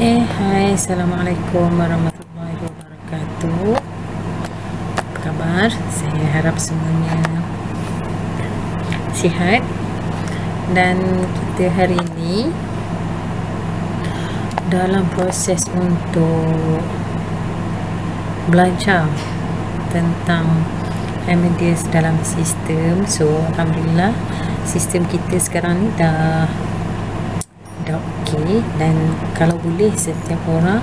Hai, Assalamualaikum warahmatullahi wabarakatuh. Apa kabar? Saya harap semuanya sihat. Dan kita hari ini dalam proses untuk belajar tentang remedies dalam sistem. So, Alhamdulillah, sistem kita sekarang ni dah okey, dan kalau boleh setiap orang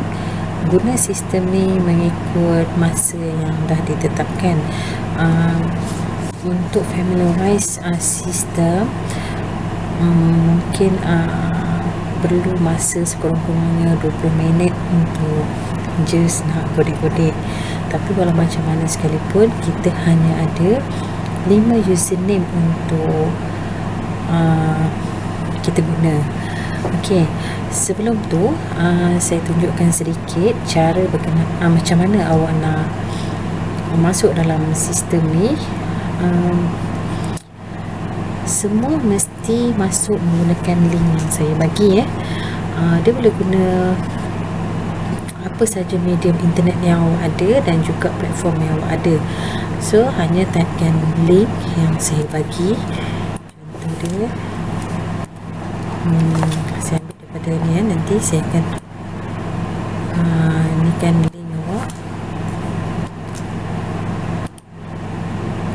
guna sistem ni mengikut masa yang dah ditetapkan. Untuk familiarize sistem, mungkin perlu masa sekurang-kurangnya 20 minit untuk just nak godek-godek. Tapi walau macam mana sekalipun, kita hanya ada 5 username untuk kita guna. Okey, sebelum tu saya tunjukkan sedikit cara berkenaan macam mana awak nak masuk dalam sistem ni. Semua mesti masuk menggunakan link yang saya bagi. Dia boleh guna apa saja medium internet yang awak ada dan juga platform yang awak ada. So, hanya typekan link yang saya bagi. Contoh dia, saya ambil daripada ni, nanti saya akan ni kan link awak,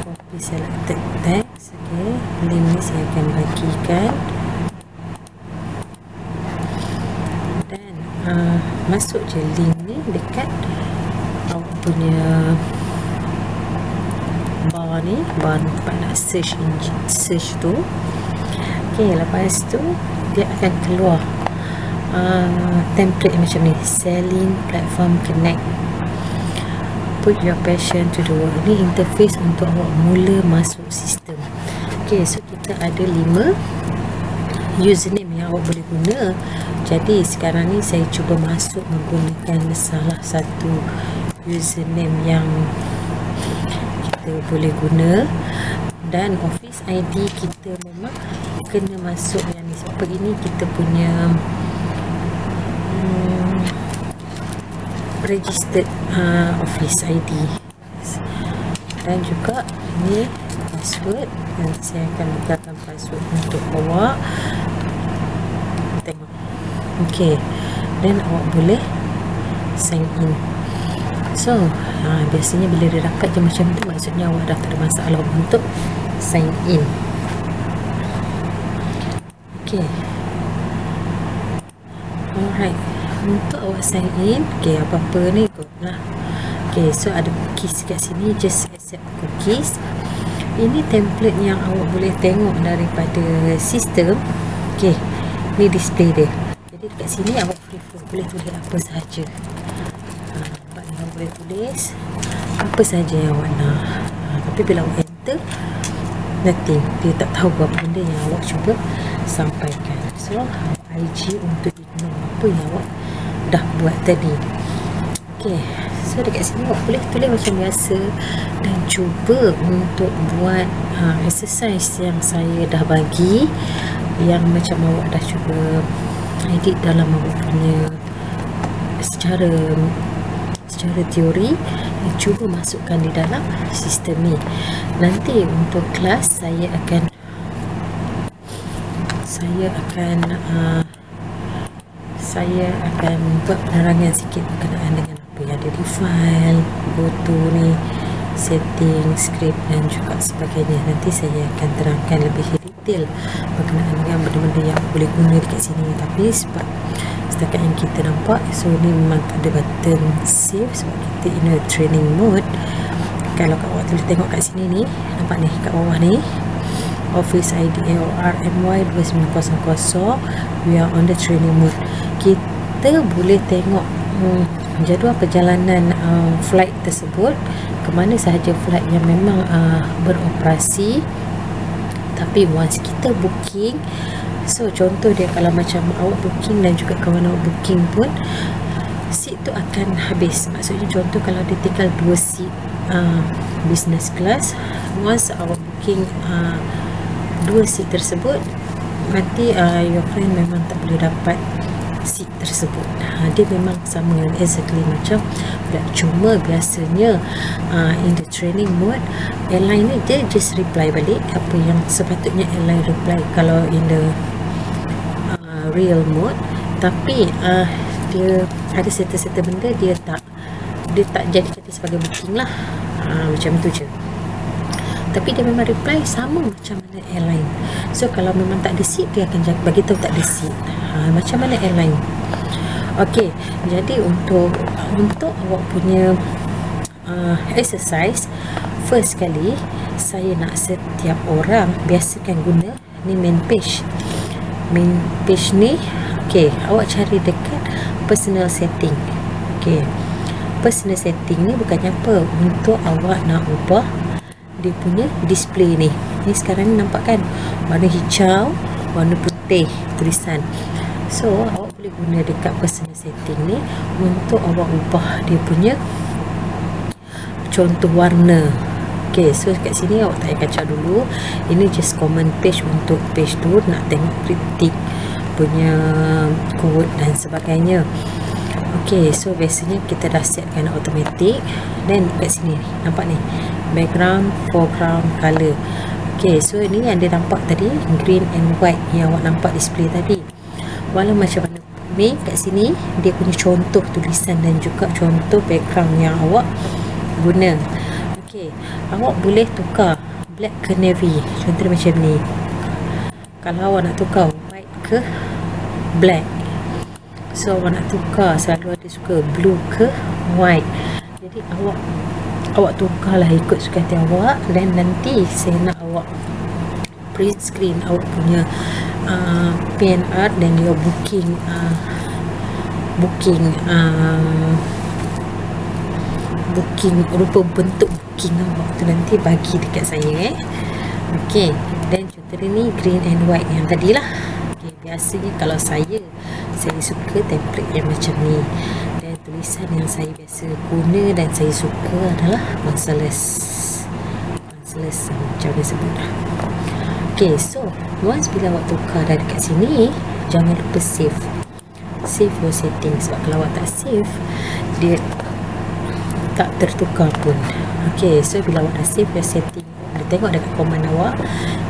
copy selected text. Okay, link ni saya akan bagikan dan masuk je link ni dekat awak punya bar ni, bar tempat nak search tu. Okay, lepas tu dia akan keluar template macam ni, Selling Platform Connect, Put Your Passion to the Work. Ni interface untuk awak mula masuk sistem. Okay, so kita ada 5 username yang awak boleh guna. Jadi sekarang ni saya cuba masuk menggunakan salah satu username yang kita boleh guna. Dan Office ID kita memang kena masuk yang ni. Sebab ini kita punya registered Office ID. Dan juga ini password. Dan saya akan letakkan password untuk awak tengok. Okey, dan awak boleh sign in. So, biasanya bila dia dapat je macam tu, maksudnya awak dah tak ada masalah untuk sign in. Okay, alright, untuk awak sign in, okay, apa-apa ni ikut lah. Okay, so ada cookies kat sini, just accept cookies. Ini template yang awak boleh tengok daripada sistem. Okay, ni display dia. Jadi dekat sini awak boleh tulis apa sahaja. Awak boleh tulis apa saja yang awak nak. Tapi bila awak enter, nothing, dia tak tahu apa benda yang awak cuba sampaikan. So, IG untuk ignore apa yang awak dah buat tadi. Okay, so dekat sini awak boleh tulis macam biasa dan cuba untuk buat exercise yang saya dah bagi, yang macam awak dah cuba edit dalam awak punya secara teori, cuba masukkan di dalam sistem ni. Nanti untuk kelas saya akan buat penerangan sikit berkenaan dengan apa yang ada di file, go to ni, setting, script dan juga sebagainya. Nanti saya akan terangkan lebih detail berkenaan dengan benda-benda yang boleh guna dekat sini. Tapi sebab setakat yang kita nampak, so ni memang tak ada button save sebab kita in a training mode. Kalau awak boleh tengok kat sini ni, nampak ni kat bawah ni, Office ID RMY 2900, we are on the training mode. Kita boleh tengok jadual perjalanan flight tersebut, ke mana sahaja flight yang memang beroperasi. Tapi once kita booking, so contoh dia, kalau macam awak booking dan juga kawan awak booking pun, seat tu akan habis. Maksudnya contoh kalau dia tinggal 2 seat business class, once awak booking 2 seat tersebut, nanti your friend memang tak boleh dapat seat tersebut. Dia memang sama exactly macam Black, cuma biasanya in the training mode, airline ni dia just reply balik apa yang sepatutnya airline reply kalau in the real mode. Tapi dia ada serta-serta benda dia tak jadikan dia sebagai booking lah, macam tu je. Tapi dia memang reply sama macam mana airline. So kalau memang tak ada seat, dia akan bagi tahu tak ada seat, macam mana airline. Okey, jadi untuk awak punya exercise, first kali saya nak setiap orang biasakan guna ni main page ni. Okey, awak cari dekat personal setting. Okey, personal setting ni bukannya apa, untuk awak nak ubah dia punya display ni. Ni sekarang ni nampak kan, warna hijau, warna putih tulisan. So awak boleh guna dekat personal setting ni untuk awak ubah dia punya contoh warna. Okay, so kat sini awak tak payah kacau dulu. Ini just common page untuk page tu, nak tengok kritik punya code dan sebagainya. Okay, so biasanya kita dah setkan automatic. Dan kat sini nampak ni, background, foreground, color. Okay, so ini yang dia nampak tadi, green and white yang awak nampak display tadi. Walau macam mana ni, kat sini dia punya contoh tulisan dan juga contoh background yang awak guna. Okay, awak boleh tukar black ke navy, contoh macam ni. Kalau awak nak tukar white ke black, so awak nak tukar, selalu ada suka blue ke white. Jadi awak tukarlah ikut suka hati awak. Dan nanti saya nak awak print screen awak punya PNR dan juga booking rupa bentuk booking awak tu nanti bagi dekat saya. Okey, dan contoh ni green and white yang tadi lah. Okay, biasanya kalau saya suka template yang macam ni, dan tulisan yang saya biasa guna dan saya suka adalah Mansaless macam dia sebut. Okay, so once bila awak tukar dah dekat sini, jangan lupa save your setting, sebab kalau awak tak save, dia tak tertukar pun. Okay, so bila awak dah save your setting, boleh tengok dekat command awak,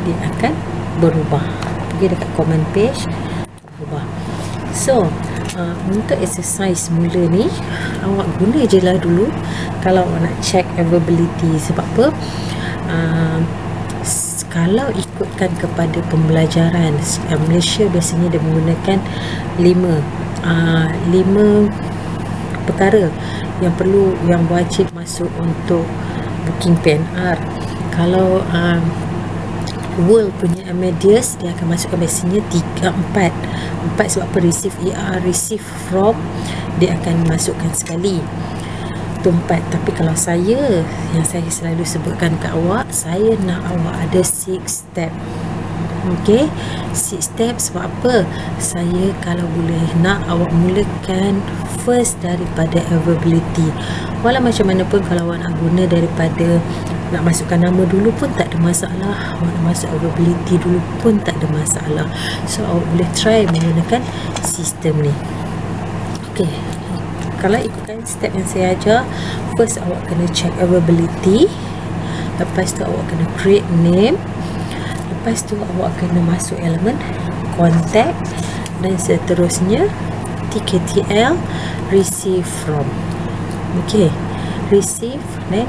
dia akan berubah. Pergi dekat command page, berubah. So untuk exercise mula ni, awak guna je lah dulu kalau awak nak check availability. Sebab apa? Kalau ikutkan kepada pembelajaran, Malaysia biasanya dia menggunakan 5 perkara yang wajib masuk untuk booking PNR. Kalau World punya Amadeus, dia akan masukkan biasanya 4 sebab apa, receive receive from, dia akan masukkan sekali tu 4. Tapi kalau saya, yang saya selalu sebutkan kat awak, saya nak awak ada 6 step. Okay, 6 step. Sebab apa? Saya kalau boleh nak awak mulakan first daripada availability. Walau macam mana pun, kalau awak nak guna daripada nak masukkan nama dulu pun tak ada masalah, awak nak masuk availability dulu pun tak ada masalah. So awak boleh try menggunakan sistem ni. Okay, kalau ikutkan step yang saya ajar, first awak kena check availability, lepas tu awak kena create name, lepas tu awak kena masuk elemen contact, dan seterusnya TKTL receive from. Okay, receive, then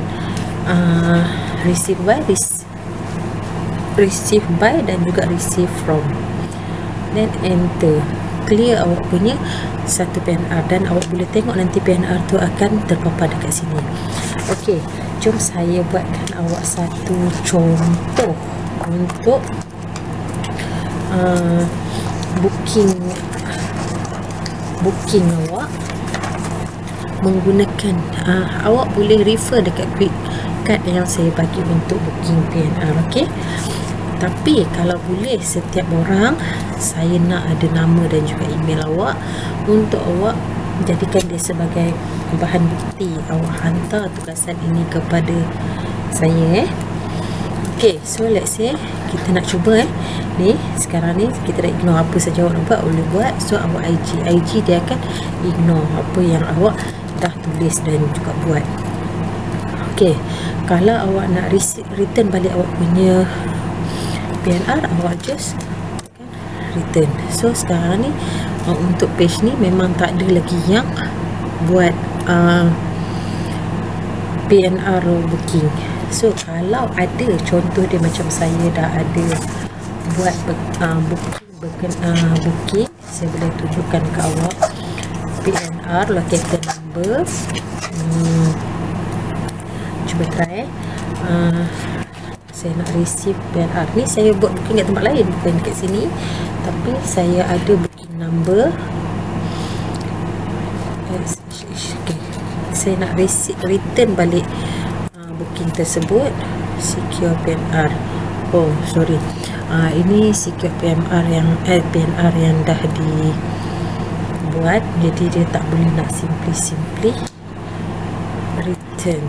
receive by dan juga receive from, then enter. Clear awak punya satu PNR, dan awak boleh tengok nanti PNR tu akan terpapar dekat sini. Okey, jom saya buatkan awak satu contoh untuk booking awak menggunakan awak boleh refer dekat quick card yang saya bagi untuk booking PNR. Okey, tapi kalau boleh setiap orang, saya nak ada nama dan juga email awak untuk awak jadikan dia sebagai bahan bukti. Awak hantar tugasan ini kepada saya. Okay, so let's say kita nak cuba ni sekarang ni kita dah ignore apa saja awak nampak boleh buat. So awak IG dia akan ignore apa yang awak dah tulis dan juga buat. Okay, kalau awak nak return balik awak punya PNR, awak just return. So sekarang ni untuk page ni memang tak ada lagi yang buat PNR booking. So kalau ada contoh dia macam saya dah ada buat booking, saya boleh tunjukkan ke awak PNR locator number. Cuba try. Saya nak receive PNR ni, saya buat booking kat tempat lain, bukan dekat sini, tapi saya ada booking number. Okay. Saya nak return balik booking tersebut. Secure PNR. Oh sorry, ini secure PNR yang dah dibuat, jadi dia tak boleh nak simply return.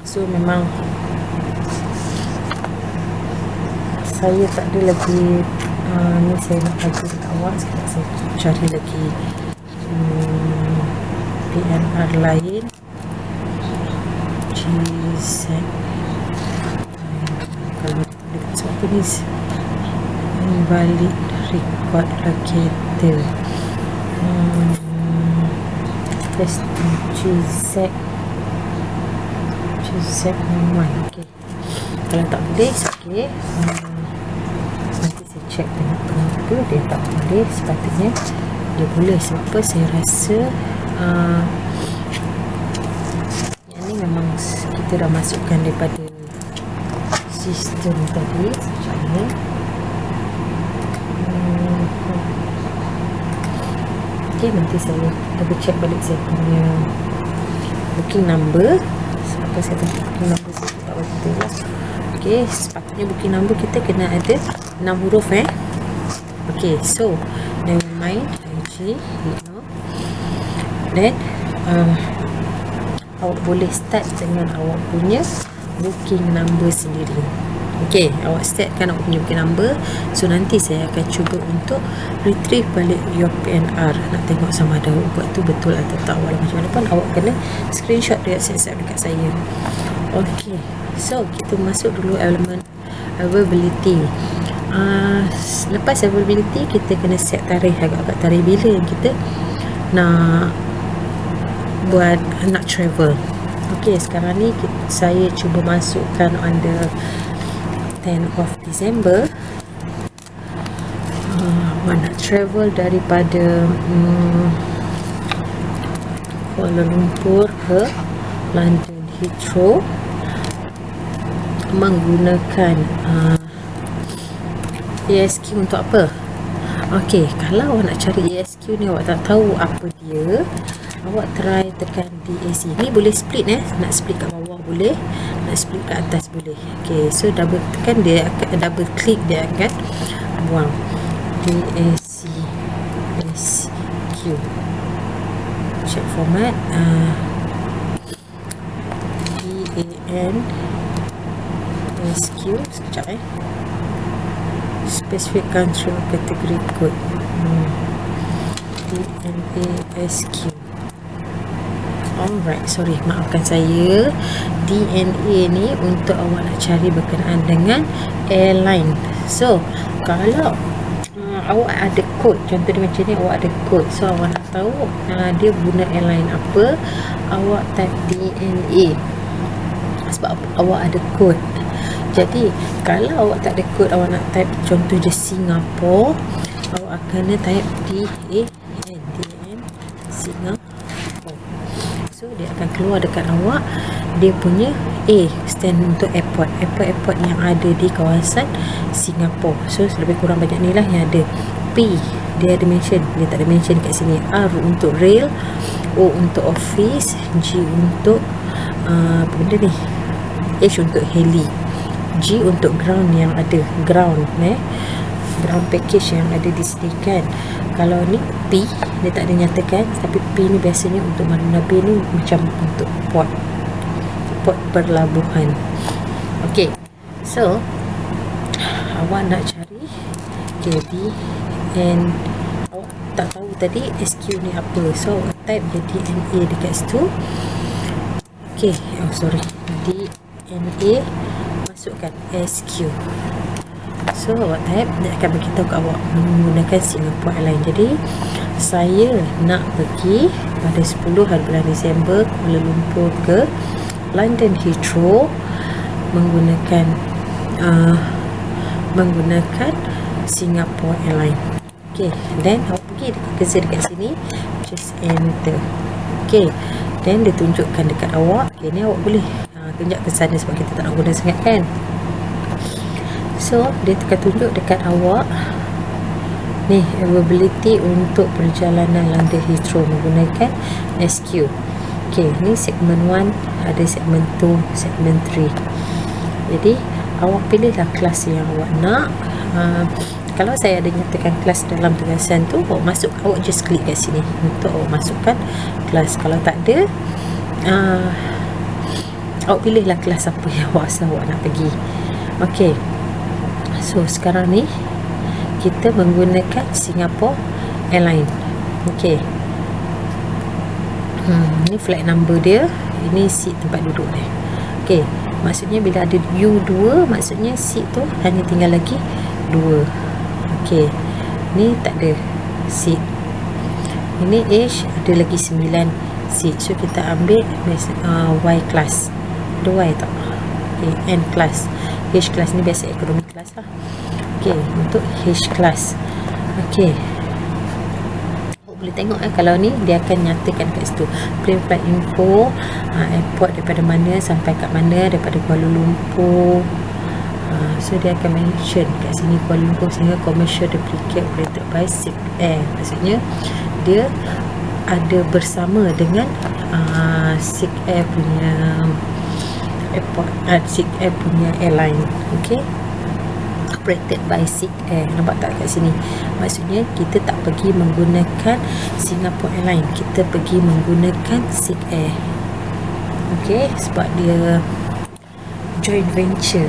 So memang saya tak ada lagi ni saya nak bagi dekat awak. Sekejap saya cari lagi PNR lain. GZ kalau dekat siapa ni invalid record locator. Testing GZ okay. Kalau tak boleh, okay. Nanti saya check tengok kenapa dia tak boleh. Sepatutnya dia boleh. Sebab apa saya rasa yang ni memang kita dah masukkan daripada sistem tadi. Sekejap ni. Okay, nanti saya double check balik saya punya booking number. Apa saya tahu booking number saya tak betul lah. Okay, sepatutnya booking number kita kena ada 6 huruf Okay, so never mind, IG ignore. Then awak boleh start dengan awak punya booking number sendiri. Okay, awak startkan awak punya booking number. So nanti saya akan cuba untuk retrieve balik your PNR. Nak tengok sama ada awak buat tu betul atau tak. Walau macam mana pun awak kena screenshot dia set dekat saya. Okay, so kita masuk dulu elemen availability. Lepas availability kita kena set tarikh, agak-agak tarikh bila yang kita nak buat, nak travel. Okay, sekarang ni saya cuba masukkan under 10 of December. Nak travel daripada Kuala Lumpur ke London Heathrow menggunakan ASQ untuk apa? Okay, kalau awak nak cari ASQ ni awak tak tahu apa dia, awak try tekan DAC. Ni boleh split nak split kat bawah boleh, nak split kat atas boleh. Okay, so double tekan dia akan, double click dia akan buang DAC SQ. Check format DAN SQ. Sekejap specific country category code DNA SQ. Alright, sorry, maafkan saya. DNA ni untuk awak nak cari berkenaan dengan airline. So kalau awak ada kod, contoh dia macam ni, awak ada kod, so awak nak tahu dia guna airline apa, awak type DNA sebab awak ada kod. Jadi kalau awak tak ada kod, awak nak type contoh je Singapore, awak akan type DAN Singapore. So dia akan keluar dekat awak dia punya A, stand untuk airport airport yang ada di kawasan Singapore. So lebih kurang banyak ni lah yang ada. P dia ada mention, dia tak ada mention kat sini. R untuk rail, O untuk office, G untuk apa benda ni, H untuk heli, G untuk ground yang ada ground package yang ada disediakan. Kalau ni P dia tak ada nyatakan, tapi P ni biasanya untuk mana, P ni macam untuk port pelabuhan. Okey, so awak nak cari D and awak tak tahu tadi SQ ni apa, so awak type je DNA dekat situ. Okey, DNA, masukkan SQ. So awak type, dia akan beritahu kat awak menggunakan Singapore Airlines. Jadi saya nak pergi pada 10 hari bulan Disember Kuala Lumpur ke London Heathrow menggunakan Singapore Airlines. Okay, then awak pergi dekat cursor dekat sini, just enter. Okay, then dia tunjukkan dekat awak. Okay, ni awak boleh kejap ke sana sebab kita tak nak guna sangat kan. So dia akan tunjuk dekat awak ni availability untuk perjalanan London Heathrow menggunakan SQ. Okay, ni segmen 1, ada segmen 2, segmen 3. Jadi awak pilihlah kelas yang awak nak. Kalau saya ada nyatakan kelas dalam tugasan tu, awak just klik kat sini untuk awak masukkan kelas. Kalau tak ada, awak pilihlah kelas apa yang awak nak pergi. Okay, so sekarang ni kita menggunakan Singapore Airlines. Okay, ni flight number dia, ini seat tempat duduk dia. Okay, maksudnya bila ada U2, maksudnya seat tu hanya tinggal lagi 2. Okay, ni tak ada seat. Ini H ada lagi 9 seat, so kita ambil Y class. Ada Y tak? Okay, N class. H class ni biasa economy class lah. Okay, untuk H class. Okay, boleh tengok kalau ni dia akan nyatakan kat situ pre-flight info, airport daripada mana sampai kat mana, daripada Kuala Lumpur. So dia akan mention kat sini Kuala Lumpur sehingga commercial duplicate operated by SIG Air. Maksudnya dia ada bersama dengan SIG Air punya airport, SIG Air punya airline. Okay, operated by SIG Air. Nampak tak kat sini? Maksudnya kita tak pergi menggunakan Singapore Airlines, kita pergi menggunakan SIG Air. Okay, sebab dia joint venture.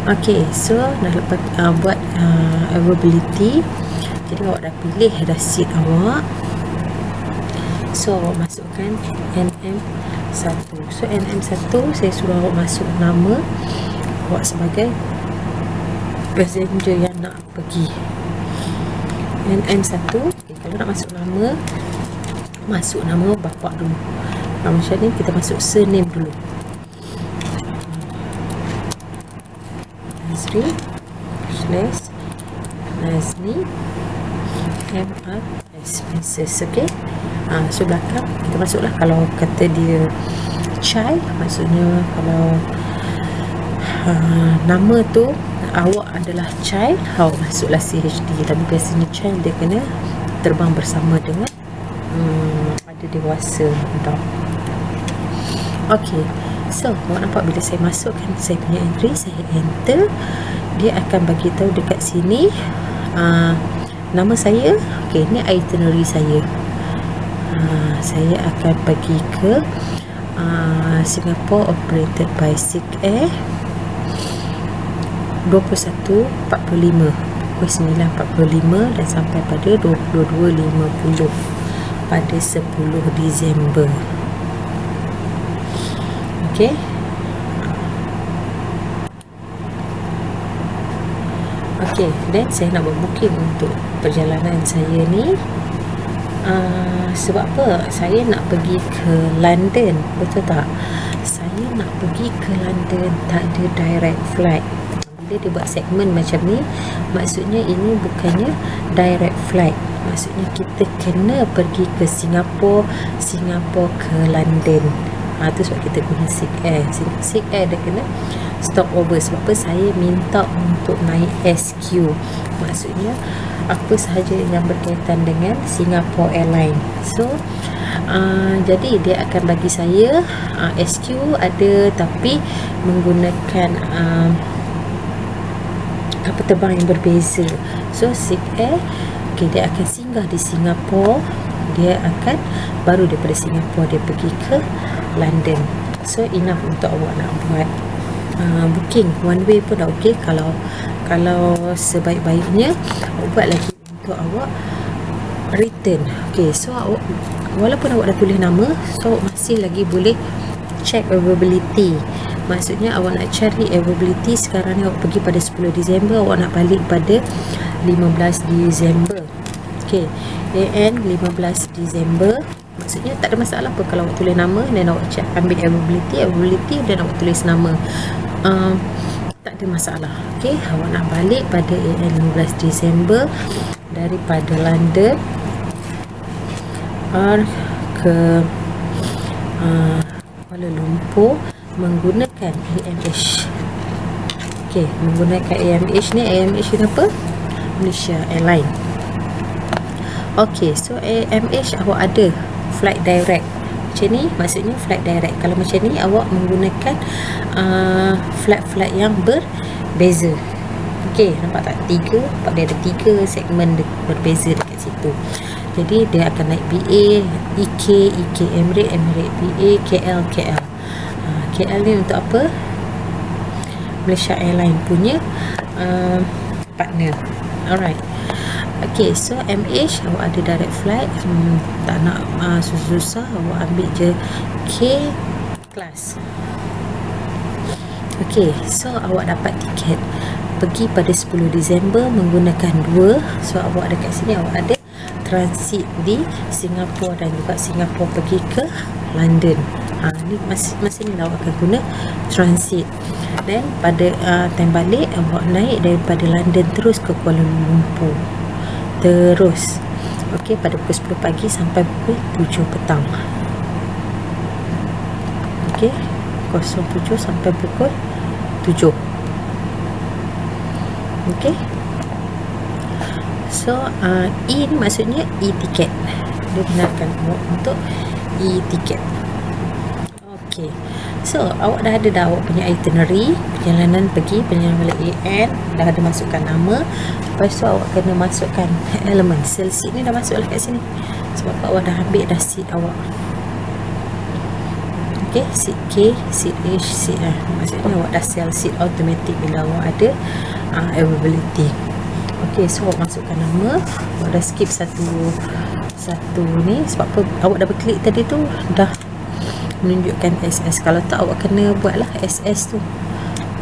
Okay, so dah lepas buat availability. Jadi awak dah pilih dah seat awak. So awak masukkan NM1. So NM1 saya suruh awak masuk nama awak sebagai passenger yang nak pergi. NM1. Okay, kalau nak masuk nama bapak dulu. Macam ni kita masuk surname dulu. Nazri /Nazni MRS Princess. Okay, so belakang kita masuklah. Kalau kata dia child, maksudnya kalau nama tu awak adalah child, awak masuklah CHD. Tapi biasanya child dia kena terbang bersama dengan ada dewasa adult. Okay, so awak nampak bila saya masukkan saya punya entry, saya enter, dia akan bagi tahu dekat sini nama saya. Okay, ni itinerary saya. Saya akan pergi ke Singapore operated by SIG Air 21.45 pukul 9.45 dan sampai pada 22.50 pada 10 Disember. Okay, okay, then saya nak buat booking untuk perjalanan saya ni. Sebab apa? Saya nak pergi ke London, betul tak? Saya nak pergi ke London, tak ada direct flight. Bila dia buat segmen macam ni, maksudnya ini bukannya direct flight. Maksudnya kita kena pergi ke Singapore ke London. Tu sebab kita guna SIG-Air. SIG-Air dia kena stop over. Sebab apa? Saya minta untuk naik SQ, maksudnya apa sahaja yang berkaitan dengan Singapore Airlines. So jadi dia akan bagi saya SQ ada, tapi menggunakan kapal terbang yang berbeza. So SIG-Air, okay, dia akan singgah di Singapura, dia akan baru daripada Singapura dia pergi ke London. So enough untuk awak nak buat booking one way pun dah okey. Kalau sebaik-baiknya awak buat lagi untuk awak return. Okay, so awak, walaupun awak dah tulis nama, so awak masih lagi boleh check availability. Maksudnya awak nak cari availability sekarang ni, awak pergi pada 10 Disember, awak nak balik pada 15 Disember. Okay, AN 15 Disember, maksudnya tak ada masalah apa kalau awak tulis nama dan awak check, ambil availability dan awak tulis nama. Tak ada masalah. Okay, awak nak balik pada AN 15 Disember daripada London ke Kuala Lumpur menggunakan AMH. Okay, menggunakan AMH ni. AMH ni apa? Malaysia Airlines. Okay, so AMH awak ada flight direct macam ni, maksudnya flight direct. Kalau macam ni awak menggunakan flight-flight yang berbeza. Okay, nampak tak? Dia ada 3 segmen berbeza dekat situ. Jadi dia akan naik BA, EK Emirates, BA, KL. KL ni untuk apa? Malaysia Airlines punya partner. Alright. Okay, so MH awak ada direct flight, tak nak susah-susah, awak ambil je K class. Okay, so awak dapat tiket pergi pada 10 Disember menggunakan 2. So awak dekat sini awak ada transit di Singapura dan juga Singapura pergi ke London. Ni masa ni awak akan guna transit. Dan pada time balik awak naik daripada London terus ke Kuala Lumpur. Terus. Okey, pada pukul 10 pagi sampai pukul 7 petang. Okey, 07 sampai pukul 7. Okey. So in maksudnya e-tiket. Dia benarkan awak untuk e-tiket. Okey. So awak dah ada awak punya itinerary, perjalanan pergi, perjalanan balik AN, dah ada masukkan nama. Lepas tu awak kena masukkan elemen. Sel seat ni dah masuk lah kat sini. Sebab awak dah ambil dah seat awak. Okey, seat K, seat H, seat maksudnya awak dah sell seat automatic bila awak ada availability. Okey, so awak masukkan nama. Awak dah skip satu ni sebab apa? Awak dah berklik tadi tu dah menunjukkan SS. Kalau tak awak kena buatlah SS tu.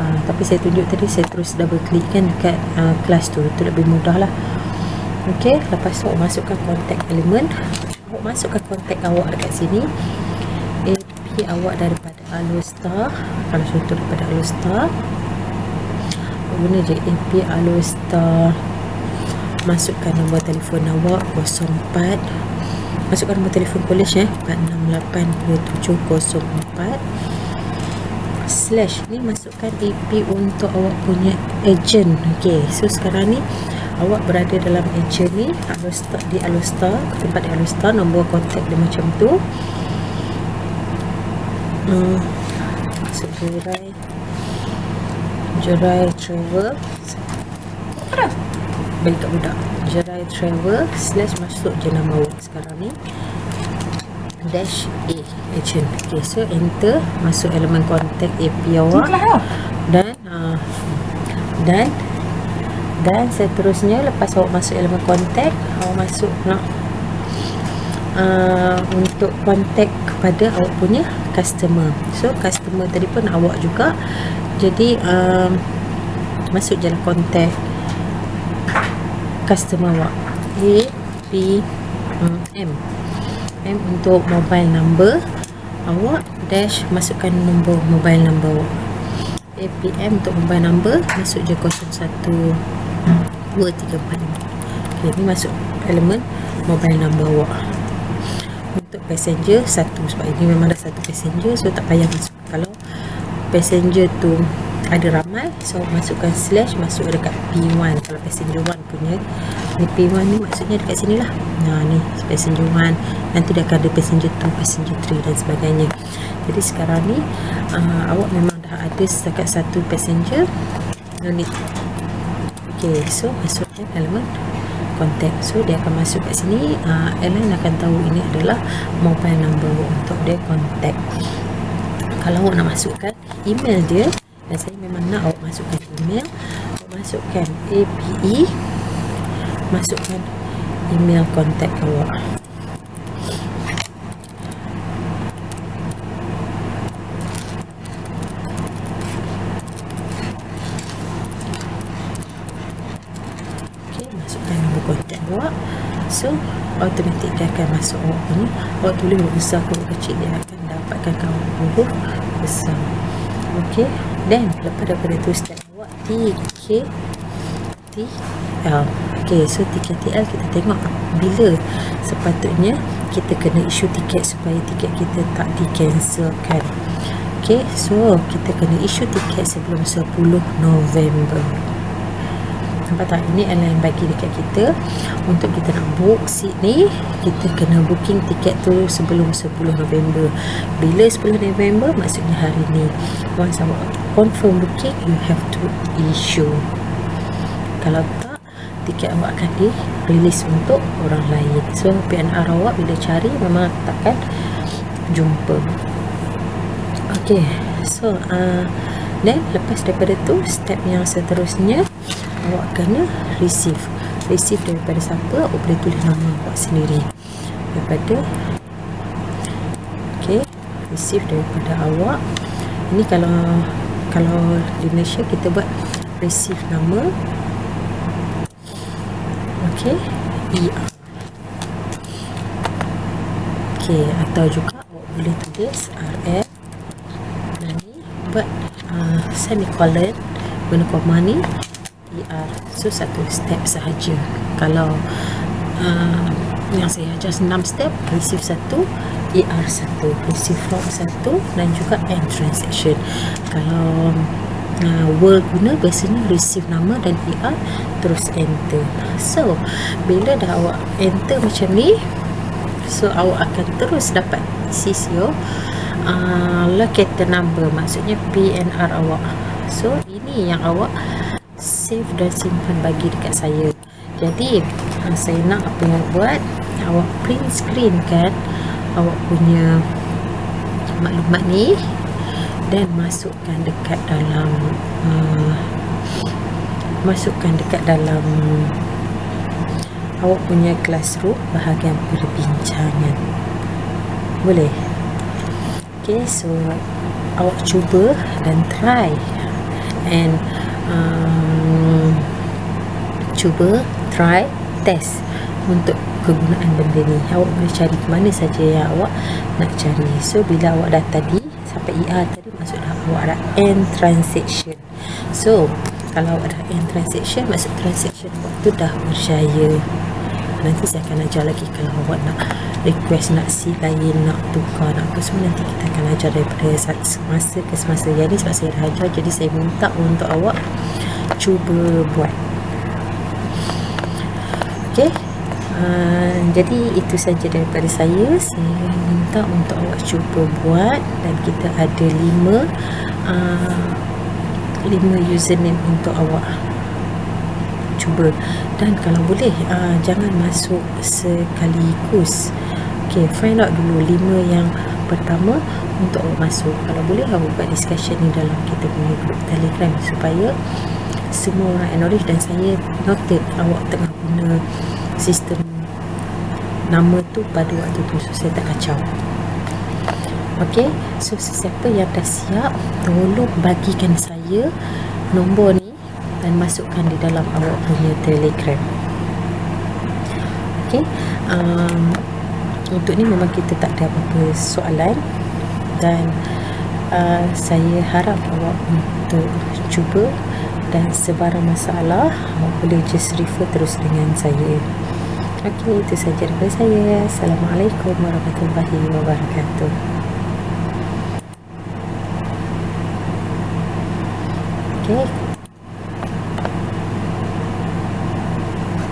Tapi saya tunjuk tadi, saya terus double klik kan dekat kelas tu lebih mudah lah. Okey, lepas tu awak masukkan contact element. Awak masukkan contact awak dekat sini. AP awak daripada Alostar. Kalau contoh daripada Alostar, guna je AP Alostar. Masukkan nombor telefon awak 04. Masukkan nombor telefon college 4682704. Slash ni masukkan AP untuk awak punya agent. Okey, so sekarang ni awak berada dalam agent ni di Alostar, tempat di Alostar. Nombor kontak dia macam tu. Masuk Jerai Travel. Bagi kat budak Jerai Travel slash masuk je nama awak sekarang ni dash A agent. Okay, so enter, masuk elemen kontak AP awak dan seterusnya. Lepas awak masuk elemen kontak, awak masuk nak untuk kontak kepada awak punya customer. So customer tadi pun awak juga, jadi masuk je lah kontak customer awak. A, P, M untuk mobile number awak, dash masukkan nombor mobile number awak. APM untuk mobile number, masuk je 012345. Okay, ni masuk elemen mobile number awak. untuk passenger satu, sebab ini memang dah satu passenger, so tak payah masuk. Kalau passenger tu ada ramai, so masukkan slash, masuk dekat P1. Kalau passenger 1 punya ni, P1 ni maksudnya dekat sini lah. Nah ni passenger 1, nanti dah akan ada passenger 2, passenger 3 dan sebagainya. Jadi sekarang ni awak memang dah ada setakat satu passenger, no need. Okay, so masukkan elemen contact. So dia akan masuk kat sini, airline akan tahu ini adalah mobile number untuk dia contact. Kalau awak nak masukkan email dia, dan saya memang nak awak masukkan email, awak masukkan APE, masukkan email contact awak. Okay, masukkan nombor kontak awak. So automatik dia akan masuk awak punya. Awak tulis huruf besar ke huruf kecil, dia akan dapatkan huruf besar. Okay, dan lepas daripada tu step awak TKTL. Okay, so TKTL kita tengok bila sepatutnya kita kena issue tiket supaya tiket kita tak di-cancelkan. Okay, so kita kena issue tiket sebelum 10 November. Nampak tak? Ini airline bagi dekat kita untuk kita nak book seat ni, kita kena booking tiket tu sebelum 10 November. Bila 10 November maksudnya hari ni. Once awak confirm booking, you have to issue. Kalau tak, tiket awak akan di-release untuk orang lain. So PNR awak bila cari memang takkan jumpa. Okay, so then lepas daripada tu, step yang seterusnya awak kena receive daripada siapa, awak boleh tulis nama awak sendiri daripada. Okay, receive daripada awak. Ini kalau di Malaysia kita buat receive nama. Okay, ER. Okay, atau juga awak boleh tulis RF dan ni buat semicolon, guna koma ni ER. So satu step sahaja. Kalau yang saya ajar 6 step, receive 1, ER 1, receive from 1 dan juga end transaction. Kalau world guna biasanya receive nama dan ER terus enter. So bila dah awak enter macam ni, so awak akan terus dapat CCO locator number, maksudnya PNR awak. So ini yang awak save dan simpan bagi dekat saya. Jadi saya nak apa yang awak buat, awak print screen kan awak punya maklumat ni dan masukkan dekat dalam awak punya classroom bahagian perbincangan. Boleh? Okay, so awak cuba dan try and test untuk kegunaan benda ni. Awak boleh cari ke mana saja yang awak nak cari. So bila awak dah tadi sampai ER tadi, maksud dah awak ada end transaction. So kalau awak dah end transaction, maksud transaction awak tu dah berjaya. Nanti saya akan ajar lagi kalau awak nak request nak seat lain, nak tukar, nak apa semua, nanti kita akan ajar daripada semasa ke semasa. Yang ni sebab saya dah ajar, jadi saya minta untuk awak cuba buat. Okay, jadi itu saja daripada saya. Saya minta untuk awak cuba buat, dan kita ada 5 username untuk awak cuba. Dan kalau boleh jangan masuk sekaligus. Okay, find out dulu 5 yang pertama untuk awak masuk. Kalau boleh awak buat discussion ni dalam kita punya group Telegram supaya semua orang acknowledge, dan saya noted awak tengah guna sistem nama tu pada waktu tu, so saya tak kacau. Ok, so sesiapa yang dah siap, tolong bagikan saya nombor ni dan masukkan di dalam awak punya Telegram. Ok, untuk ni memang kita tak ada apa-apa soalan, dan saya harap awak untuk cuba, dan sebarang masalah awak boleh just refer terus dengan saya. Oke, itu saja dari saya. Assalamualaikum warahmatullahi wabarakatuh. Oke.